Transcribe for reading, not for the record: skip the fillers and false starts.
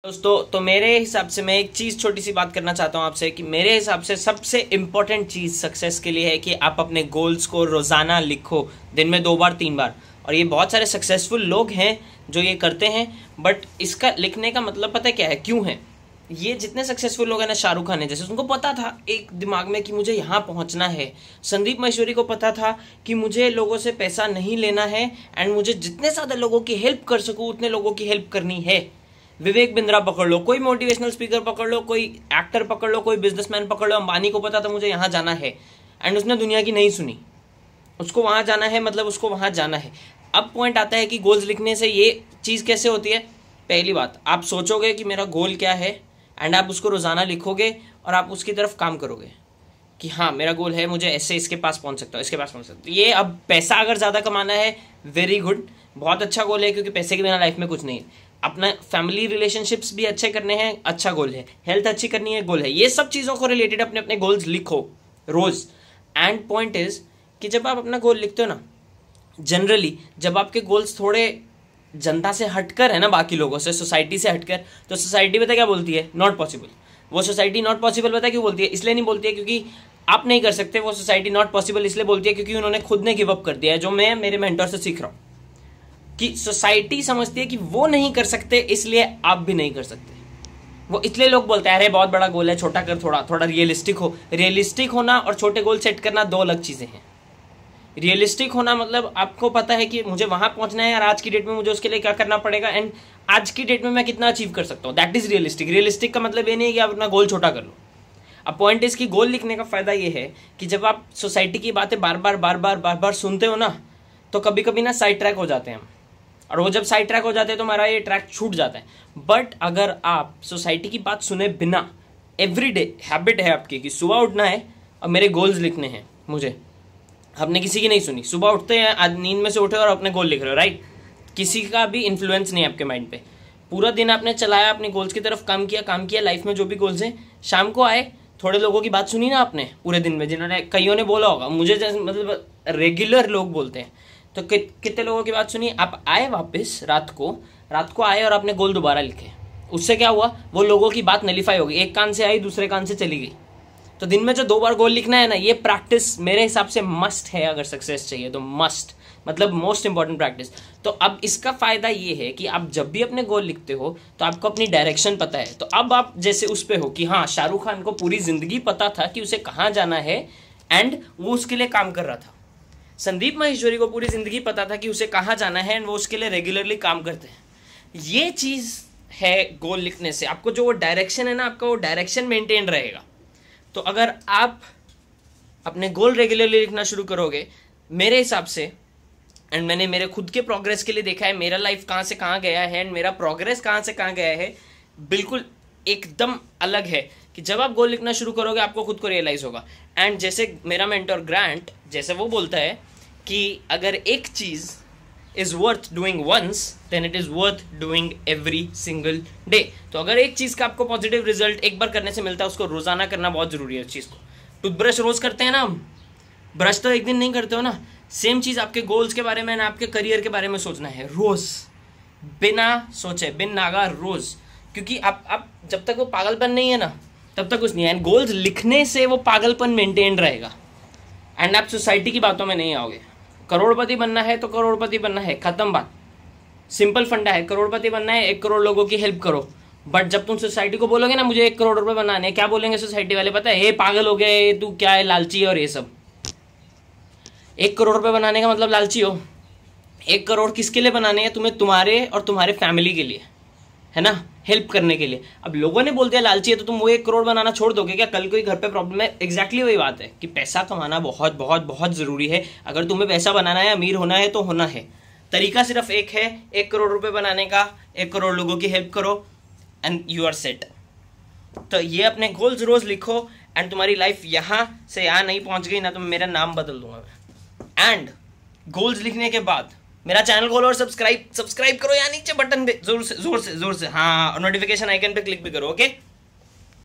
दोस्तों तो मेरे हिसाब से मैं एक चीज छोटी सी बात करना चाहता हूं आपसे कि मेरे हिसाब से सबसे इंपॉर्टेंट चीज सक्सेस के लिए है कि आप अपने गोल्स को रोजाना लिखो, दिन में 2 बार 3 बार। और ये बहुत सारे सक्सेसफुल लोग हैं जो ये करते हैं, बट इसका लिखने का मतलब पता है क्या है, क्यों है? ये जितने सक्सेसफुल लोग हैं ना, शाहरुख खान है जैसे, उनको पता था एक दिमाग में कि मुझे यहाँ पहुंचना है। संदीप महेश्वरी को पता था कि मुझे लोगों से पैसा नहीं लेना है एंड मुझे जितने ज्यादा लोगों की हेल्प कर सकूं उतने लोगों की हेल्प करनी है। विवेक बिंद्रा पकड़ लो, कोई मोटिवेशनल स्पीकर पकड़ लो, कोई एक्टर पकड़ लो, कोई बिजनेसमैन पकड़ लो, अंबानी को पता था मुझे यहाँ जाना है एंड उसने दुनिया की नहीं सुनी। उसको वहां जाना है, मतलब उसको वहां जाना है। अब पॉइंट आता है कि गोल्स लिखने से ये चीज कैसे होती है। पहली बात, आप सोचोगे कि मेरा गोल क्या है एंड आप उसको रोजाना लिखोगे और आप उसकी तरफ काम करोगे कि हाँ मेरा गोल है, मुझे ऐसे इसके पास पहुंच सकता हूँ, इसके पास पहुंच सकता हूँ। ये अब पैसा अगर ज्यादा कमाना है, वेरी गुड, बहुत अच्छा गोल है, क्योंकि पैसे के बिना लाइफ में कुछ नहीं है। अपना फैमिली रिलेशनशिप्स भी अच्छे करने हैं, अच्छा गोल है। हेल्थ अच्छी करनी है, गोल है। ये सब चीजों को रिलेटेड अपने अपने गोल्स लिखो रोज। एंड पॉइंट इज कि जब आप अपना गोल लिखते हो ना, जनरली जब आपके गोल्स थोड़े जनता से हटकर है ना, बाकी लोगों से, सोसाइटी से हटकर, तो सोसाइटी पता क्या बोलती है? Not possible. वो सोसाइटी नॉट पॉसिबल पता क्यों बोलती है? इसलिए नहीं बोलती है क्योंकि आप नहीं कर सकते। वो सोसाइटी नॉट पॉसिबल इसलिए बोलती है क्योंकि उन्होंने खुद ने गिव अप कर दिया है, जो मैं मेरे मेंटर से सीख रहा हूं कि सोसाइटी समझती है कि वो नहीं कर सकते इसलिए आप भी नहीं कर सकते। वो इसलिए लोग बोलते हैं अरे बहुत बड़ा गोल है, छोटा कर, थोड़ा थोड़ा रियलिस्टिक हो। रियलिस्टिक होना और छोटे गोल सेट करना दो अलग चीजें हैं। रियलिस्टिक होना मतलब आपको पता है कि मुझे वहां पहुंचना है और आज की डेट में मुझे उसके लिए क्या करना पड़ेगा एंड आज की डेट में मैं कितना अचीव कर सकता हूँ, दैट इज रियलिस्टिक। रियलिस्टिक का मतलब ये नहीं है कि आप अपना गोल छोटा कर लो। अब पॉइंट इज कि गोल लिखने का फायदा ये है कि जब आप सोसाइटी की बातें बार बार सुनते हो ना, तो कभी कभी ना साइड ट्रैक हो जाते हैं हम। और वो जब साइड ट्रैक हो जाते हैं तो हमारा ये ट्रैक छूट जाता है। बट अगर आप सोसाइटी की बात सुने बिना, एवरीडे हैबिट है आपकी कि सुबह उठना है और मेरे गोल्स लिखने हैं मुझे, आपने किसी की नहीं सुनी, सुबह उठते हैं, आज नींद में से उठे और अपने गोल लिख रहे हो, राइट? किसी का भी इन्फ्लुएंस नहीं है आपके माइंड पे। पूरा दिन आपने चलाया, अपने गोल्स की तरफ काम किया लाइफ में जो भी गोल्स हैं। शाम को आए, थोड़े लोगों की बात सुनी ना आपने पूरे दिन में, जिन्होंने, कईयों ने बोला होगा मुझे, जैसे मतलब रेगुलर लोग बोलते हैं, तो कितने लोगों की बात सुनी। आप आए वापस रात को आए और आपने गोल दोबारा लिखे। उससे क्या हुआ? वो लोगों की बात नलीफाई हो गई, एक कान से आई दूसरे कान से चली गई। तो दिन में जो 2 बार गोल लिखना है ना, ये प्रैक्टिस मेरे हिसाब से मस्ट है। अगर सक्सेस चाहिए तो मस्ट, मतलब मोस्ट इंपॉर्टेंट प्रैक्टिस। तो अब इसका फायदा ये है कि आप जब भी अपने गोल लिखते हो तो आपको अपनी डायरेक्शन पता है। तो अब आप जैसे उस पे हो कि हाँ, शाहरुख खान को पूरी जिंदगी पता था कि उसे कहाँ जाना है एंड वो उसके लिए काम कर रहा था। संदीप महेश्वरी को पूरी जिंदगी पता था कि उसे कहाँ जाना है एंड वो उसके लिए रेगुलरली काम करते हैं। ये चीज है गोल लिखने से, आपको जो वो डायरेक्शन है ना, आपका वो डायरेक्शन मेंटेन रहेगा। तो अगर आप अपने गोल रेगुलरली लिखना शुरू करोगे, मेरे हिसाब से, एंड मैंने मेरे खुद के प्रोग्रेस के लिए देखा है, मेरा लाइफ कहाँ से कहाँ गया है एंड मेरा प्रोग्रेस कहाँ से कहाँ गया है, बिल्कुल एकदम अलग है। कि जब आप गोल लिखना शुरू करोगे आपको खुद को रियलाइज होगा। एंड जैसे मेरा मेंटर ग्रांट, जैसे वो बोलता है कि अगर एक चीज is worth doing once then it is worth doing every single day. तो अगर एक चीज का आपको पॉजिटिव रिजल्ट एक बार करने से मिलता है, उसको रोजाना करना बहुत जरूरी है। उस चीज को, टूथब्रश रोज करते हैं ना हम, ब्रश तो एक दिन नहीं करते हो ना। सेम चीज आपके गोल्स के बारे में ना, आपके करियर के बारे में सोचना है रोज, बिना सोचे, बिन नागा, रोज। क्योंकि आप जब तक वो पागलपन नहीं है ना, तब तक कुछ नहीं है। एंड गोल्स लिखने से वो पागलपन मेंटेन रहेगा एंड आप सोसाइटी की बातों में नहीं आओगे। करोड़पति बनना है तो करोड़पति बनना है, खत्म बात। सिंपल फंडा है, करोड़पति बनना है, 1 करोड़ लोगों की हेल्प करो। बट जब तुम सोसाइटी को बोलोगे ना मुझे 1 करोड़ रुपए बनाने, क्या बोलेंगे सोसाइटी वाले पता है? ये पागल हो गए, तू क्या है, लालची है और ये सब। 1 करोड़ रुपए बनाने का मतलब लालची हो? 1 करोड़ किसके लिए बनाने हैं? तुम्हें, तुम्हारे और तुम्हारे फैमिली के लिए, है ना, हेल्प करने के लिए। अब लोगों ने बोल दिया लालची है तो तुम वो 1 करोड़ बनाना छोड़ दोगे क्या? कल कोई घर पे प्रॉब्लम है। एग्जैक्टली वही बात है कि पैसा कमाना बहुत बहुत बहुत जरूरी है। अगर तुम्हें पैसा बनाना है, अमीर होना है तो होना है। तरीका सिर्फ एक है, 1 करोड़ रुपए बनाने का, 1 करोड़ लोगों की हेल्प करो एंड यू आर सेट। तो ये अपने गोल्स रोज लिखो एंड तुम्हारी लाइफ यहां से यहां नहीं पहुंच गई ना तो मेरा नाम बदल दूंगा मैं। एंड गोल्स लिखने के बाद मेरा चैनल खोलो और सब्सक्राइब करो, या नीचे बटन पे जोर से हाँ, और नोटिफिकेशन आइकन पे क्लिक भी करो। ओके।